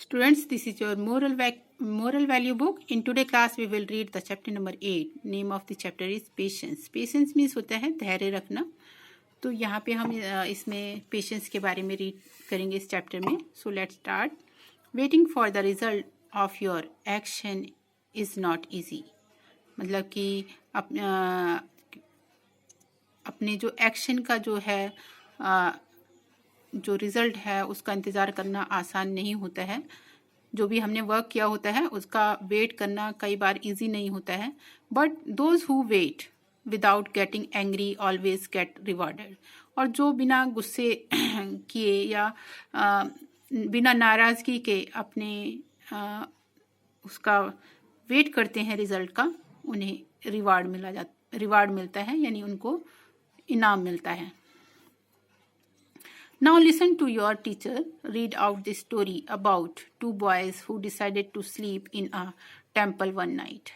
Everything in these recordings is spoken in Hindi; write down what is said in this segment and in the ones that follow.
Students, this is your moral value book. In today class, we will read the chapter number 8. Name of the chapter is patience. Patience means होता है धैर्य रखना. तो यहाँ पे हम इसमें patience के बारे में read करेंगे इस chapter में. So let's start. Waiting for the result of your action is not easy. मतलब कि अपने जो एक्शन का जो है जो रिजल्ट है उसका इंतज़ार करना आसान नहीं होता है. जो भी हमने वर्क किया होता है उसका वेट करना कई बार इजी नहीं होता है. But those who wait without getting angry always get rewarded. और जो बिना गुस्से किए या बिना नाराज़गी के अपने उसका वेट करते हैं रिजल्ट का, उन्हें रिवार्ड मिलता है, यानी उनको इनाम मिलता है. Now listen to your teacher read out this story about two boys who decided to sleep in a temple one night.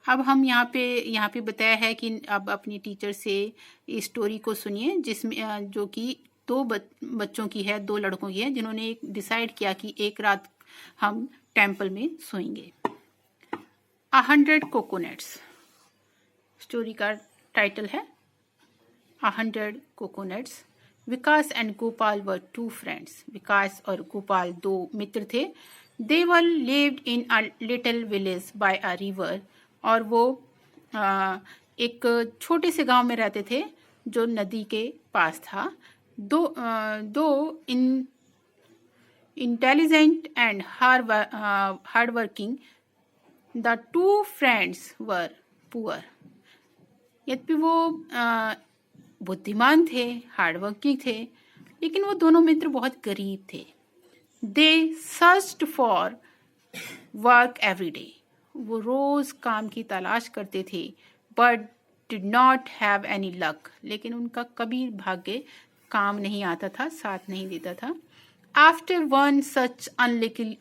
अब हम यहाँ पे बताया है कि अब अपनी टीचर से इस स्टोरी को सुनिए जिसमें जो कि दो बच्चों की है, दो लड़कों की है, जिन्होंने डिसाइड किया कि एक रात हम टेम्पल में सोएंगे. 100 coconuts. स्टोरी का टाइटल है 100 coconuts. Vikas and Gopal were two friends. Vikas और गोपाल दो मित्र थे. They were lived in a little village by a river. और वो एक छोटे से गांव में रहते थे जो नदी के पास था. दो intelligent and hard working, the two friends were poor. यद्यपि वो बुद्धिमान थे, हार्डवर्किंग थे, लेकिन वो दोनों मित्र बहुत गरीब थे. They searched for work every day. वो रोज काम की तलाश करते थे. But did not have any luck. लेकिन उनका कभी भाग्य काम नहीं आता था, साथ नहीं देता था. After one such unlucky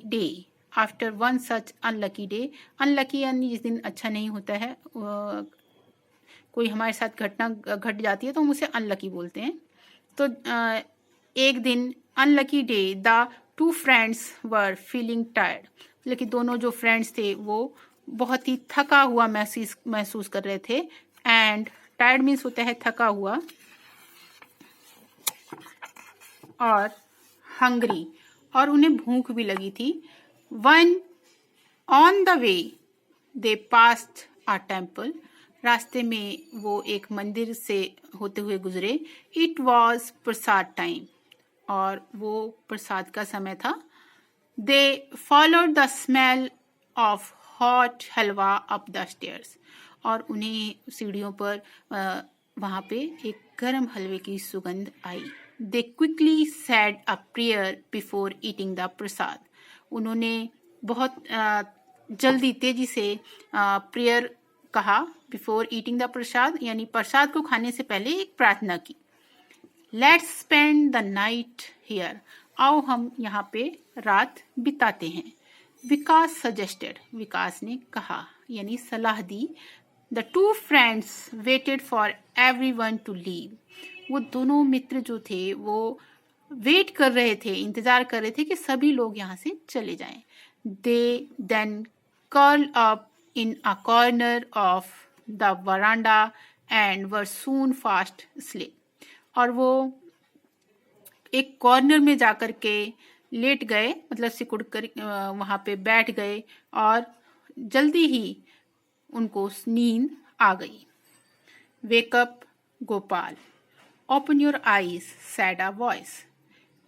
day. After one such unlucky day. Unlucky यानी जिस दिन अच्छा नहीं होता है, कोई हमारे साथ घटना घट जाती है तो हम उसे अनलकी बोलते हैं. तो एक दिन unlucky day the two friends were feeling tired. लेकिन दोनों जो फ्रेंड्स थे वो बहुत ही थका हुआ महसूस कर रहे थे. एंड टायर्ड मीन्स होता है थका हुआ, और हंग्री, और उन्हें भूख भी लगी थी. One on the way they passed a temple. रास्ते में वो एक मंदिर से होते हुए गुजरे. It was Prasad time. और वो प्रसाद का समय था. They followed the smell of hot halwa up the stairs. और उन्हें सीढ़ियों पर वहाँ पे एक गर्म हलवे की सुगंध आई. They quickly said a prayer before eating the prasad. उन्होंने बहुत जल्दी तेजी से प्रेयर कहा. बिफोर ईटिंग द प्रसाद यानी प्रसाद को खाने से पहले एक प्रार्थना की. Let's spend the night here. आओ हम यहाँ पे रात बिताते हैं. विकास सजेस्टेड. विकास ने कहा यानी सलाह दी. The two friends waited for everyone to leave. वो दोनों मित्र जो थे वो वेट कर रहे थे, इंतजार कर रहे थे कि सभी लोग यहाँ से चले जाएं. They then curl up in a corner of the veranda and were soon fast asleep. और वो एक कॉर्नर में जाकर के लेट गए, मतलब सिकुड़ कर वहाँ पे बैठ गए, और जल्दी ही उनको नींद आ गई. Wake up Gopal. Open your eyes sad a voice.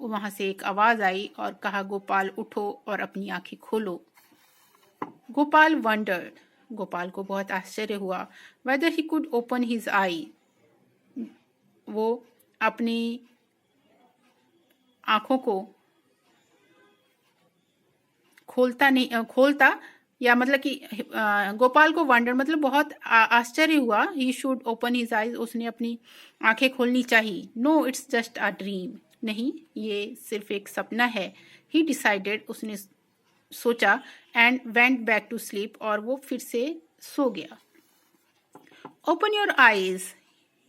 वहाँ से एक आवाज आई और कहा, गोपाल उठो और अपनी आंखें खोलो. गोपाल वंडर्ड. गोपाल को बहुत आश्चर्य हुआ. Whether he could open his eye. वो अपनी आंखों को खोलता या मतलब कि गोपाल को वंडर मतलब बहुत आश्चर्य हुआ. He should open his eyes. उसने अपनी आंखें खोलनी चाहिए. No it's just a dream. नहीं, ये सिर्फ एक सपना है. He decided. उसने सोचा. And went back to sleep. और वो फिर से सो गया. Open your eyes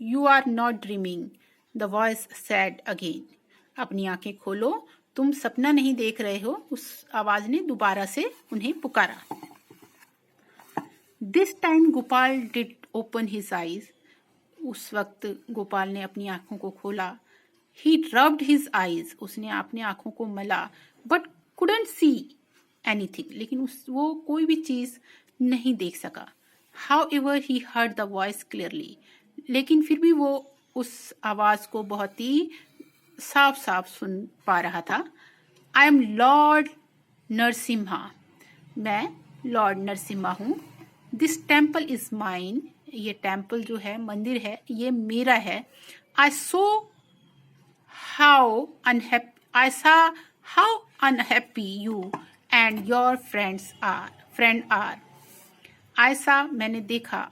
you are not dreaming. The voice said again. अपनी आंखें खोलो, तुम सपना नहीं देख रहे हो, उस आवाज ने दोबारा से उन्हें पुकारा। This time Gopal did open his eyes. उस वक्त गोपाल ने अपनी आंखों को खोला। ही रब्ड हिज आईज, उसने अपनी आंखों को मला, बट कुडंट सी एनीथिंग, लेकिन वो कोई भी चीज नहीं देख सका। How ever he heard the voice clearly, लेकिन फिर भी वो उस आवाज को बहुत ही साफ साफ सुन पा रहा था। आई एम लॉर्ड नरसिम्हा, मैं लॉर्ड नरसिम्हा हूँ। दिस टेम्पल इज माइन, ये टेम्पल जो है, मंदिर है, ये मेरा है। I saw how unhappy you and your friend are. ऐसा मैंने देखा,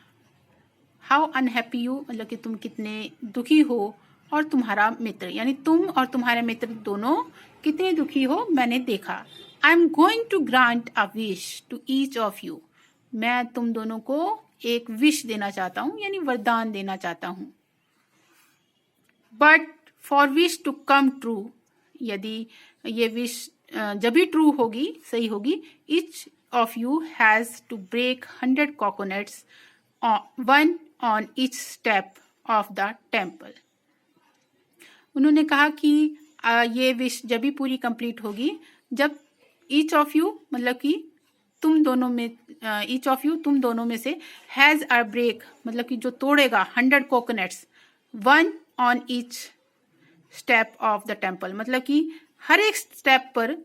हाउ अनहैप्पी यू मतलब कि तुम कितने दुखी हो, और तुम्हारा मित्र यानी तुम और तुम्हारे मित्र दोनों कितने दुखी हो, मैंने देखा। I am going to grant a wish to each of you, मैं तुम दोनों को एक विश देना चाहता हूं, यानी वरदान देना चाहता हूं। But for wish to come true, यदि ये विश जब भी ट्रू होगी, सही होगी, each of you has to break 100 coconuts, one on each step of the temple. उन्होंने कहा कि ये विश जब भी पूरी कंप्लीट होगी, जब ईच ऑफ यू मतलब कि तुम दोनों में, ईच ऑफ यू तुम दोनों में से, हैज अ ब्रेक मतलब कि जो तोड़ेगा 100 coconuts, one on each step of the temple, मतलब कि हर एक स्टेप पर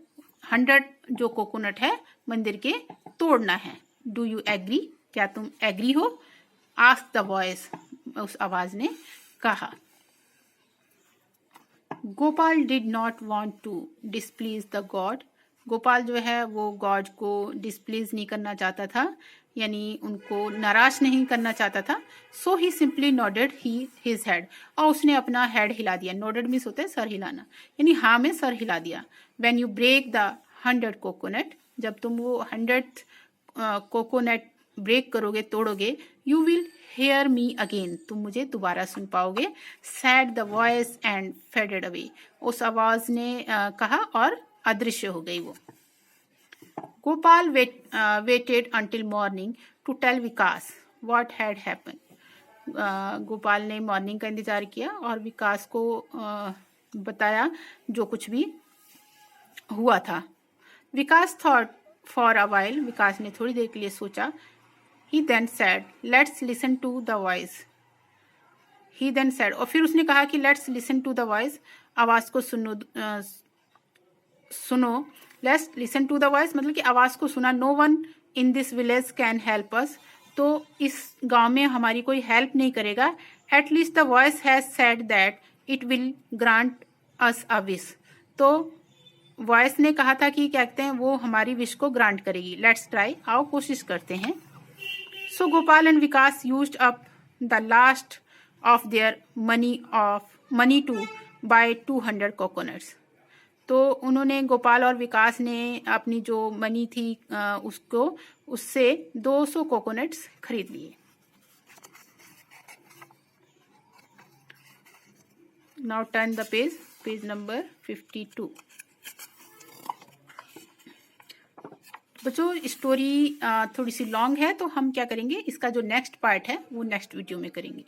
100 जो कोकोनट है मंदिर के तोड़ना है। डू यू एग्री, क्या तुम एग्री हो? आस्क द वॉइस, उस आवाज ने कहा। Gopal did not want to displease the god, Gopal जो है वो गॉड को डिसप्लीज नहीं करना चाहता था, यानी उनको नाराज नहीं करना चाहता था। सो ही सिंपली नोडेड हिज हेड, और उसने अपना हेड हिला दिया। नोडेड मीन्स होता है सर हिलाना, यानी हाँ में सर हिला दिया। When you break the 100 coconut, जब तुम वो 100th कोकोनट ब्रेक करोगे, तोड़ोगे, you will hear me again, तुम मुझे दोबारा सुन पाओगे। Said the voice and faded away, उस आवाज ने कहा और अदृश्य हो गई वो। Gopal waited until morning to tell Vikas what had happen, Gopal ने मॉर्निंग का इंतजार किया और विकास को बताया जो कुछ भी हुआ था। विकास थॉट फॉर अ वाइल, विकास ने थोड़ी देर के लिए सोचा। He then said, "Let's listen to the voice." He then said, और फिर उसने कहा कि let's listen to the voice, आवाज को सुनो। Let's listen to the voice मतलब कि आवाज को सुना। No one in this village can help us, तो इस गांव में हमारी कोई हेल्प नहीं करेगा। At least the voice has said that it will grant us a wish, तो वॉइस ने कहा था कि क्या कहते हैं, वो हमारी विश को ग्रांट करेगी। लेट्स ट्राई, आओ कोशिश करते हैं। So Gopal and Vikas used up the last of their money to buy 200 coconuts. तो उन्होंने, गोपाल और विकास ने अपनी जो मनी थी उससे 200 कोकोनट्स खरीद लिए। Now turn the page number 52. बच्चों स्टोरी थोड़ी सी लॉन्ग है, तो हम क्या करेंगे, इसका जो नेक्स्ट पार्ट है वो नेक्स्ट वीडियो में करेंगे।